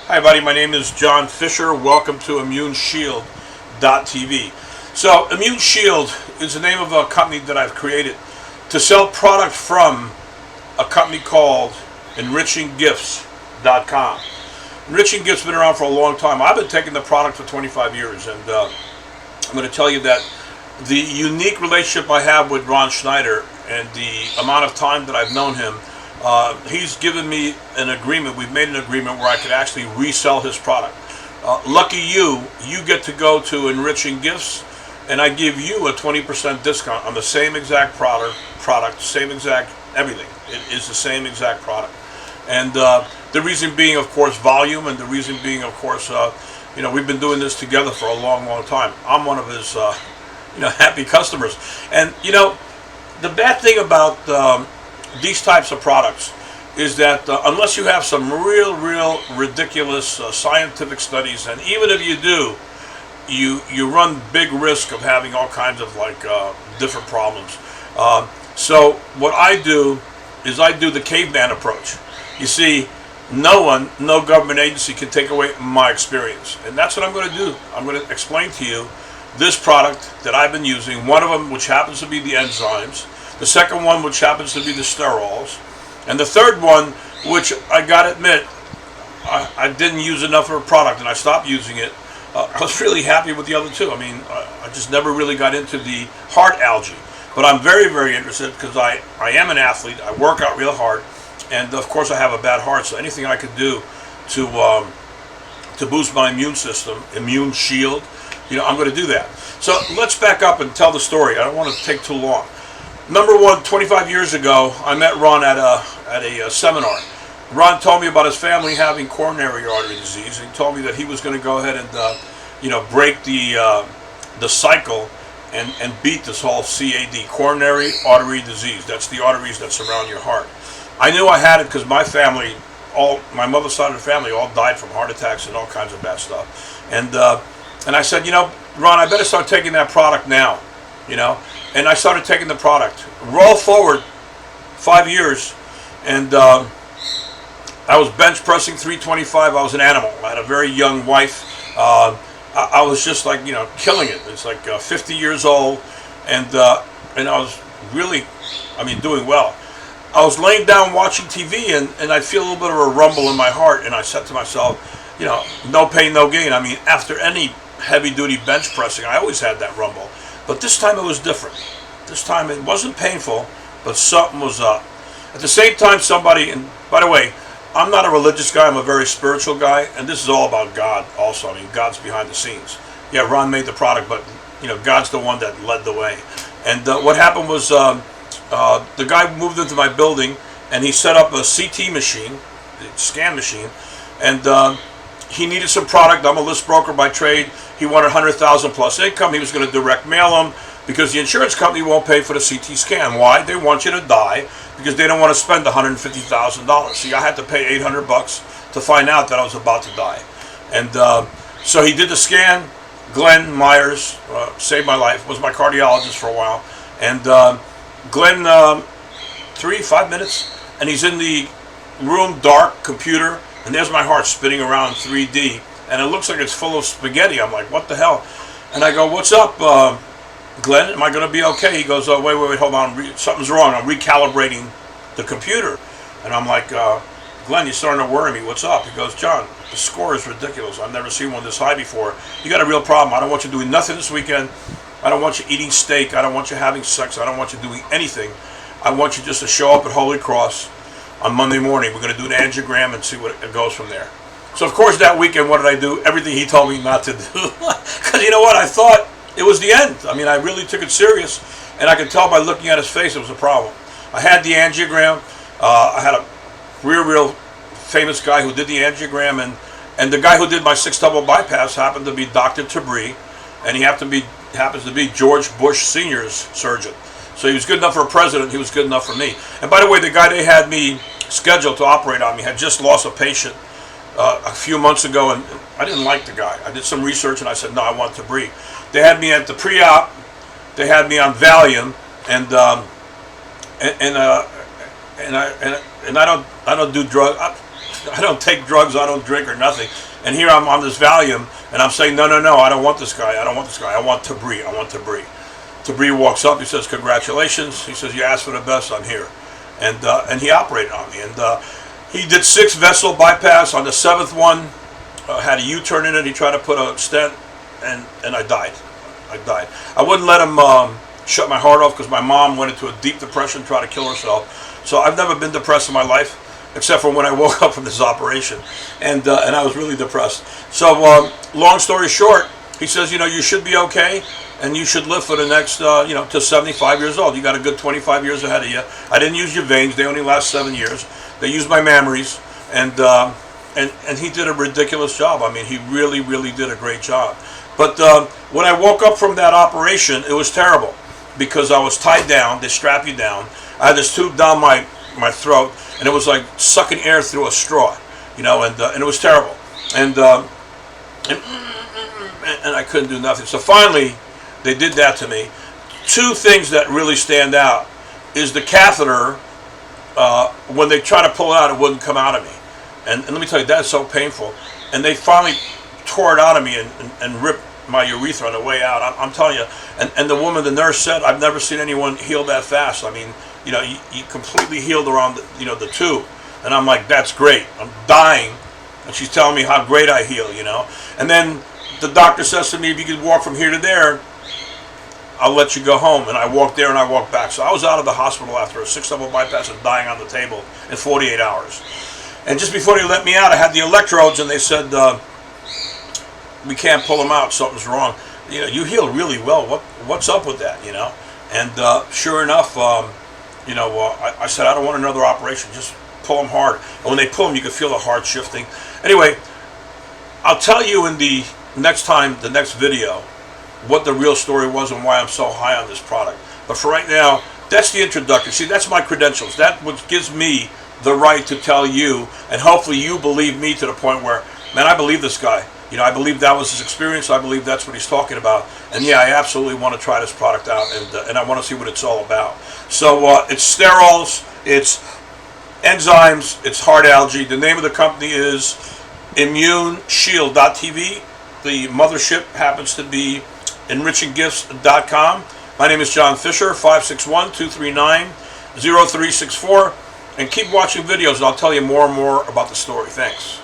Hi, buddy. My name is John Fisher. Welcome to ImmuneShield.tv. So, Immune Shield is the name of a company that I've created to sell product from a company called EnrichingGifts.com. Enriching Gifts has been around for a long time. I've been taking the product for 25 years, and I'm going to tell you that the unique relationship I have with Ron Schneider and the amount of time that I've known him, he's given me an agreement. We've made an agreement where I could actually resell his product. Lucky you get to go to Enriching Gifts, and I give you a 20% discount on the same exact product, same exact everything. It is the same exact product. And the reason being, of course, volume, and the reason being, of course, we've been doing this together for a long, long time. I'm one of his, happy customers. And, the bad thing about these types of products is that unless you have some real ridiculous scientific studies, and even if you do, you run big risk of having all kinds of different problems. So what I do is I do the caveman approach. You see, no government agency can take away my experience, and that's what I'm going to do. I'm going to explain to you this product that I've been using, one of them which happens to be the enzymes, the second one which happens to be the sterols, and the third one, which I gotta admit, I didn't use enough of a product and I stopped using it. I was really happy with the other two. I mean, I just never really got into the heart algae, but I'm very interested because I am an athlete. I work out real hard, and of course I have a bad heart, so anything I could do to boost my immune system, immune shield, I'm going to do that. So let's back up and tell the story. I don't want to take too long. Number one, 25 years ago, I met Ron at a seminar. Ron told me about his family having coronary artery disease. He told me that he was going to go ahead and break the cycle and beat this whole CAD, coronary artery disease. That's the arteries that surround your heart. I knew I had it because my family, my mother's side of the family, all died from heart attacks and all kinds of bad stuff. And I said, Ron, I better start taking that product now, And I started taking the product. Roll forward 5 years, and I was bench pressing 325. I was an animal. I had a very young wife. I was just killing it. It's 50 years old, and I was really, doing well. I was laying down watching TV, and I feel a little bit of a rumble in my heart, and I said to myself, no pain, no gain. After any heavy-duty bench pressing, I always had that rumble. But this time it was different. This time it wasn't painful, but something was up. At the same time, somebody, and by the way, I'm not a religious guy, I'm a very spiritual guy, and this is all about God also. God's behind the scenes. Yeah, Ron made the product, but God's the one that led the way. And what happened was the guy moved into my building, and he set up a CT machine, the scan machine, and he needed some product. I'm a list broker by trade. He wanted 100,000 plus income. He was going to direct mail them because the insurance company won't pay for the CT scan. Why? They want you to die because they don't want to spend $150,000. See, I had to pay $800 to find out that I was about to die. And so he did the scan. Glenn Myers saved my life, was my cardiologist for a while. And Glenn, 5 minutes, and he's in the room, dark, computer, and there's my heart spinning around 3D, and it looks like it's full of spaghetti. I'm like, what the hell? And I go, what's up, Glenn? Am I going to be okay? He goes, wait, hold on. Something's wrong. I'm recalibrating the computer. And I'm like, Glenn, you're starting to worry me. What's up? He goes, John, the score is ridiculous. I've never seen one this high before. You got a real problem. I don't want you doing nothing this weekend. I don't want you eating steak. I don't want you having sex. I don't want you doing anything. I want you just to show up at Holy Cross on Monday morning. We're going to do an angiogram and see what it goes from there. So, of course, that weekend, what did I do? Everything he told me not to do. Because you know what? I thought it was the end. I really took it serious. And I could tell by looking at his face it was a problem. I had the angiogram. I had a real famous guy who did the angiogram. And the guy who did my 6-double bypass happened to be Dr. Tabri. And he happens to be George Bush Sr.'s surgeon. So he was good enough for a president. He was good enough for me. And by the way, the guy they had me scheduled to operate on me had just lost a patient a few months ago, and I didn't like the guy. I did some research, and I said, no, I want to breathe. They had me at the pre-op. They had me on Valium, and I don't do drugs. I don't take drugs, I don't drink or nothing. And here I'm on this Valium, and I'm saying, no, I don't want this guy, I don't want this guy, I want Tabri, I want Tabri. Tabri walks up, he says, congratulations. He says, you asked for the best, I'm here. And he operated on me. And he did 6 vessel bypass. On the 7th one, had a U-turn in it. He tried to put a stent, and I died. I wouldn't let him shut my heart off because my mom went into a deep depression, tried to kill herself. So I've never been depressed in my life, except for when I woke up from this operation. And I was really depressed. So long story short, he says, you should be okay, and you should live for the next, to 75 years old. You got a good 25 years ahead of you. I didn't use your veins. They only last 7 years. They used my mammaries, and he did a ridiculous job. I mean, he really, really did a great job. But when I woke up from that operation, it was terrible because I was tied down. They strap you down. I had this tube down my throat, and it was like sucking air through a straw, and it was terrible. And I couldn't do nothing. So finally, they did that to me. 2 things that really stand out is the catheter. When they try to pull it out, it wouldn't come out of me. And let me tell you, that's so painful. And they finally tore it out of me and ripped my urethra on the way out. I'm telling you. And the woman, the nurse said, I've never seen anyone heal that fast. I mean, you completely healed around the tube. And I'm like, that's great. I'm dying. And she's telling me how great I heal, And then the doctor says to me, if you could walk from here to there, I'll let you go home. And I walked there and I walked back. So I was out of the hospital after a 6-level bypass and dying on the table in 48 hours. And just before they let me out, I had the electrodes, and they said, we can't pull them out. Something's wrong. You heal really well. What's up with that, And sure enough, I said, I don't want another operation. Just pull them hard. And when they pull them, you can feel the heart shifting. Anyway, I'll tell you in the next video, what the real story was and why I'm so high on this product. But for right now, that's the introduction. See, that's my credentials. That's what gives me the right to tell you, and hopefully you believe me to the point where, man, I believe this guy. I believe that was his experience. I believe that's what he's talking about. And yeah, I absolutely want to try this product out, and I want to see what it's all about. So it's sterols, it's enzymes, it's heart algae. The name of the company is ImmuneShield.tv. The mothership happens to be EnrichingGifts.com. My name is John Fisher, 561-239-0364. And keep watching videos, and I'll tell you more and more about the story. Thanks.